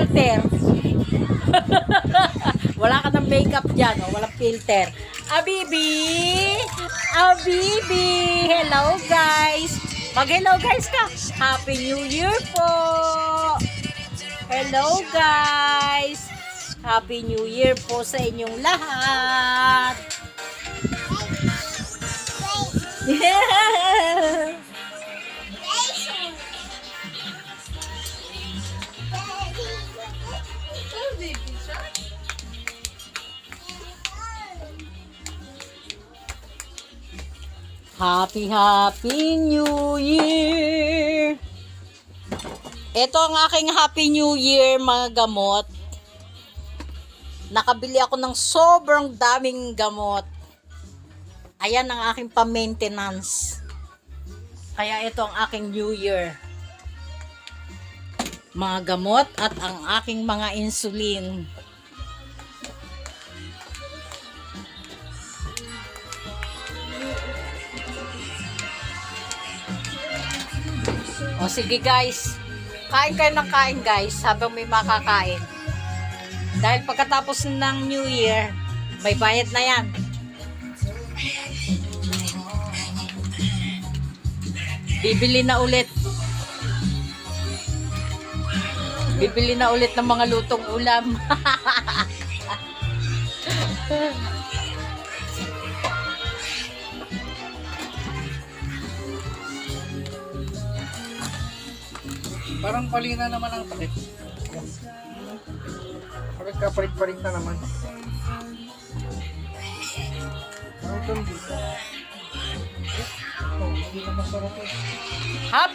filter. Wala ka ng makeup dyan, oh. Walang filter. Abibi! Abibi! Hello guys! Mag-hello guys ka! Happy New Year po! Hello guys! Happy New Year po sa inyong lahat! Yeah! Happy New Year! Ito ang aking Happy New Year mga gamot. Nakabili ako ng sobrang daming gamot. Ayan ang aking pa-maintenance. Kaya ito ang aking New Year. Mga gamot at ang aking mga insulin. O sige guys, kain kayo ng kain guys habang may makakain. Dahil pagkatapos ng New Year, may bayad na yan. Bibili na ulit. Bibili na ulit ng mga lutong ulam. Parang palina naman ang takip. Parang kapalit-palit na naman. Parang ito dito. Oh, hindi na masarap. Happy